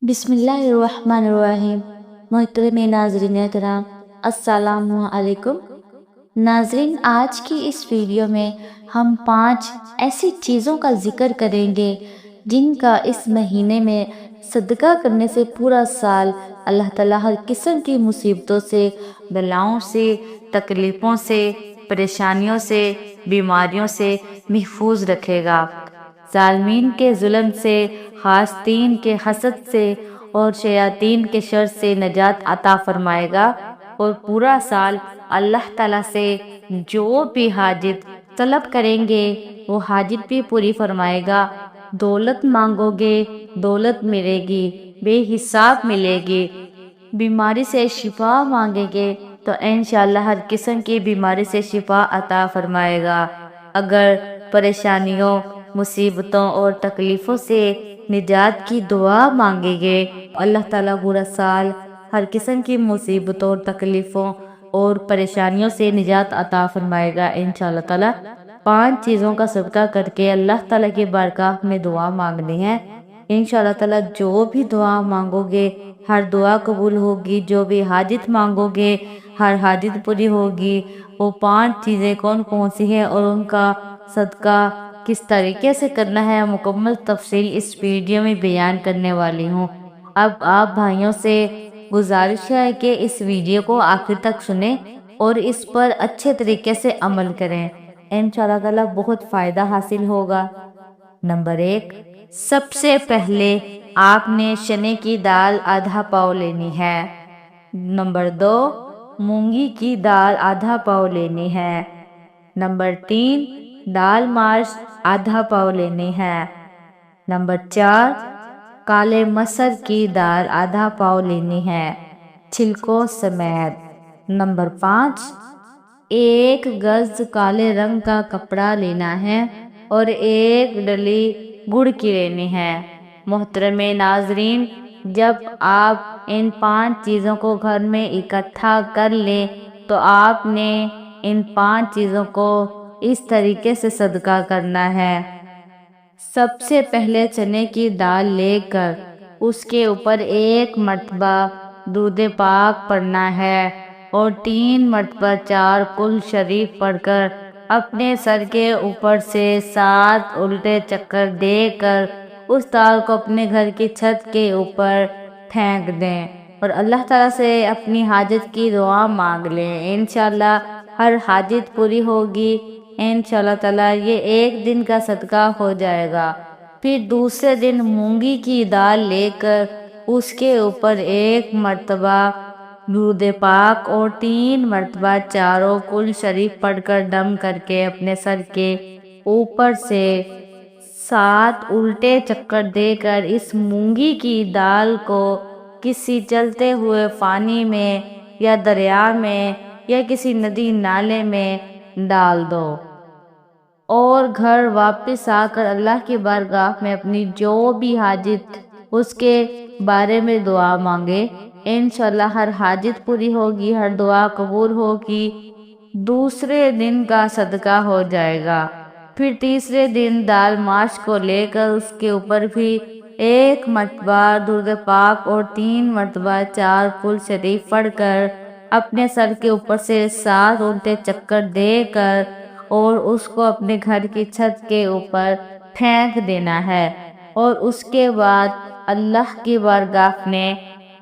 بسم اللہ الرحمن الرحیم۔ محترم ناظرین کرام، السلام علیکم۔ ناظرین، آج کی اس ویڈیو میں ہم 5 ایسی چیزوں کا ذکر کریں گے جن کا اس مہینے میں صدقہ کرنے سے پورا سال اللہ تعالیٰ ہر قسم کی مصیبتوں سے، بلاؤں سے، تکلیفوں سے، پریشانیوں سے، بیماریوں سے محفوظ رکھے گا، ظالمین کے ظلم سے، حاسدین کے حسد سے اور شیاطین کے شر سے نجات عطا فرمائے گا، اور پورا سال اللہ تعالیٰ سے جو بھی حاجت طلب کریں گے وہ حاجت بھی پوری فرمائے گا۔ دولت مانگو گے دولت ملے گی، بے حساب ملے گی۔ بیماری سے شفا مانگیں گے تو انشاءاللہ ہر قسم کی بیماری سے شفا عطا فرمائے گا۔ اگر پریشانیوں، مصیبتوں اور تکلیفوں سے نجات کی دعا مانگیں گے، اللہ تعالیٰ پورا سال ہر قسم کی مصیبتوں اور تکلیفوں اور پریشانیوں سے نجات عطا فرمائے گا انشاءاللہ تعالیٰ۔ 5 چیزوں کا صدقہ کر کے اللہ تعالیٰ کی بارگاہ میں دعا مانگنی ہے۔ انشاءاللہ تعالیٰ جو بھی دعا مانگو گے ہر دعا قبول ہوگی، جو بھی حاجت مانگو گے ہر حاجت پوری ہوگی۔ وہ 5 چیزیں کون کون سی ہیں اور ان کا صدقہ کس طریقے سے کرنا ہے، مکمل تفصیل اس ویڈیو میں بیان کرنے والی ہوں۔ اب آپ بھائیوں سے گزارش ہے کہ اس ویڈیو کو آخر تک سنیں اور اس پر اچھے طریقے سے عمل کریں، انشاءاللہ تعالیٰ بہت فائدہ حاصل ہوگا۔ نمبر 1، سب سے پہلے آپ نے چنے کی دال آدھا پاؤ لینی ہے۔ نمبر 2، مونگی کی دال آدھا پاؤ لینی ہے۔ نمبر 3، دال مارچ آدھا پاؤ لینی ہے۔ نمبر 4، کالے مسر کی دال آدھا پاؤ لینی ہے، چھلکوں سمیت۔ نمبر 5، 1 گز کالے رنگ کا کپڑا لینا ہے اور 1 ڈلی گڑ کی لینی ہے۔ محترم ناظرین، جب آپ ان 5 چیزوں کو گھر میں اکٹھا کر لیں تو آپ نے ان 5 چیزوں کو اس طریقے سے صدقہ کرنا ہے۔ سب سے پہلے چنے کی دال لے کر اس کے اوپر 1 مرتبہ درود پاک پڑھنا ہے اور 3 مرتبہ 4 کل شریف پڑھ کر اپنے سر کے اوپر سے 7 الٹے چکر دے کر اس دال کو اپنے گھر کی چھت کے اوپر پھینک دیں اور اللہ تعالیٰ سے اپنی حاجت کی دعا مانگ لیں، انشاءاللہ ہر حاجت پوری ہوگی انشاءاللہ تعالیٰ۔ یہ 1 دن کا صدقہ ہو جائے گا۔ پھر دوسرے دن مونگی کی دال لے کر اس کے اوپر 1 مرتبہ درود پاک اور 3 مرتبہ چاروں کل شریف پڑھ کر دم کر کے اپنے سر کے اوپر سے 7 الٹے چکر دے کر اس مونگی کی دال کو کسی چلتے ہوئے پانی میں یا دریا میں یا کسی ندی نالے میں ڈال دو اور گھر واپس آ کر اللہ کی بارگاہ میں اپنی جو بھی حاجت اس کے بارے میں دعا مانگے، انشاءاللہ ہر حاجت پوری ہوگی، ہر دعا قبول ہوگی۔ دوسرے دن کا صدقہ ہو جائے گا۔ پھر تیسرے دن دال ماش کو لے کر اس کے اوپر بھی 1 مرتبہ درود پاک اور 3 مرتبہ 4 کل شریف پڑھ کر اپنے سر کے اوپر سے 7 الٹے چکر دے کر اور اس کو اپنے گھر کی چھت کے اوپر پھینک دینا ہے، اور اس کے بعد اللہ کی بارگاہ میں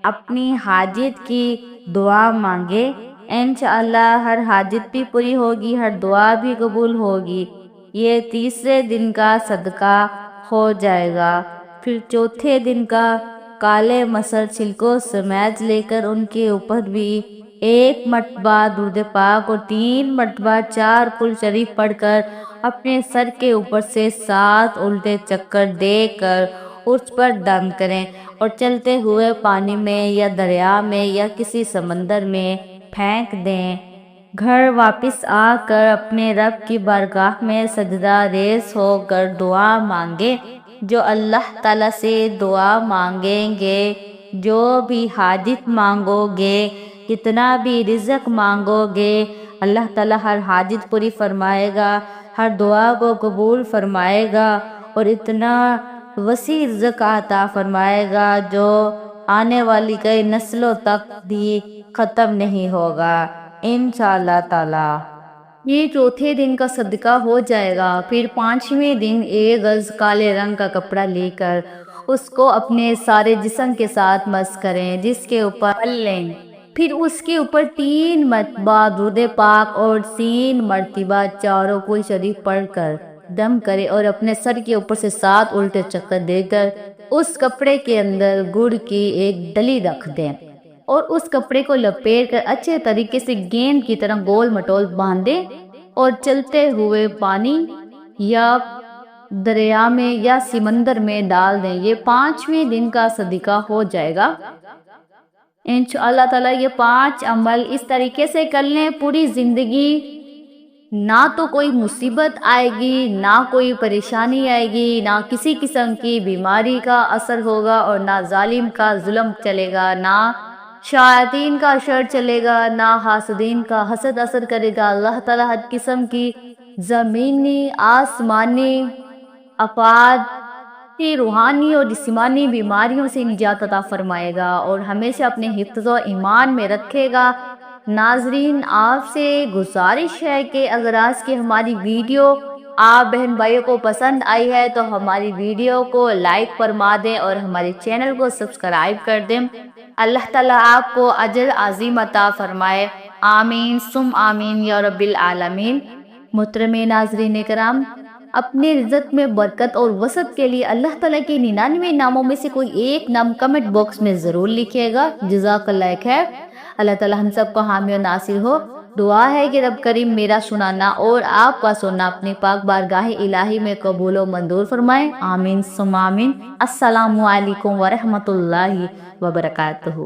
اپنی حاجت کی دعا مانگے، انشاءاللہ ہر حاجت بھی پوری ہوگی، ہر دعا بھی قبول ہوگی۔ یہ تیسرے دن کا صدقہ ہو جائے گا۔ پھر چوتھے دن کا کالے مسر چھلکوں سمیت لے کر ان کے اوپر بھی 1 مرتبہ درود پاک اور 3 مرتبہ 4 کل شریف پڑھ کر اپنے سر کے اوپر سے 7 الٹے چکر دے کر اس پر دم کریں اور چلتے ہوئے پانی میں یا دریا میں یا کسی سمندر میں پھینک دیں۔ گھر واپس آ کر اپنے رب کی بارگاہ میں سجدہ ریز ہو کر دعا مانگے۔ جو اللہ تعالیٰ سے دعا مانگیں گے، جو بھی حاجت مانگو گے، کتنا بھی رزق مانگو گے، اللہ تعالیٰ ہر حاجت پوری فرمائے گا، ہر دعا کو قبول فرمائے گا، اور اتنا وسیع رزق عطا فرمائے گا جو آنے والی کئی نسلوں تک بھی ختم نہیں ہوگا انشاءاللہ تعالی۔ یہ چوتھے دن کا صدقہ ہو جائے گا۔ پھر پانچویں دن ایک گز کالے رنگ کا کپڑا لے کر اس کو اپنے سارے جسم کے ساتھ مس کریں، جس کے اوپر مل لیں۔ پھر اس کے اوپر 3 مرتبہ درود پاک اور 3 مرتبہ چاروں کوئی شریف پڑھ کر دم کرے اور اپنے سر کے اوپر سے 7 الٹے چکر دے کر اس کپڑے کے اندر گڑ کی ایک ڈلی رکھ دیں اور اس کپڑے کو لپیٹ کر اچھے طریقے سے گیند کی طرح گول مٹول باندھیں اور چلتے ہوئے پانی یا دریا میں یا سمندر میں ڈال دیں۔ یہ 5ویں دن کا صدقہ ہو جائے گا انشاءاللہ تعالی۔ یہ 5 عمل اس طریقے سے کر لیں، پوری زندگی نہ تو کوئی مصیبت آئے گی، نہ کوئی پریشانی آئے گی، نہ کسی قسم کی بیماری کا اثر ہوگا اور نہ ظالم کا ظلم چلے گا، نہ شیاطین کا شر چلے گا، نہ حاسدین کا حسد اثر کرے گا۔ اللہ تعالی ہر قسم کی زمینی آسمانی آفات کی روحانی اور جسمانی بیماریوں سے نجات عطا فرمائے گا اور ہمیشہ اپنے حفظ و ایمان میں رکھے گا۔ ناظرین، آپ سے گزارش ہے کہ اگر آج کی ہماری ویڈیو آپ بہن بھائیوں کو پسند آئی ہے تو ہماری ویڈیو کو لائک فرما دیں اور ہمارے چینل کو سبسکرائب کر دیں۔ اللہ تعالیٰ آپ کو اجر عظیم عطا فرمائے، آمین ثم آمین یا رب العالمین۔ محترم ناظرین کرام، اپنے رزق میں برکت اور وسعت کے لیے اللہ تعالیٰ کے 99 ناموں میں سے کوئی ایک نام کمنٹ باکس میں ضرور لکھیے گا۔ جزاک اللہ خیر۔ اللہ تعالیٰ ہم سب کو حامی و ناصر ہو۔ دعا ہے کہ رب کریم میرا سنانا اور آپ کا سننا اپنے پاک بارگاہ الہی میں قبول و منظور فرمائے، آمین ثم آمین۔ السلام علیکم ورحمۃ اللہ وبرکاتہ۔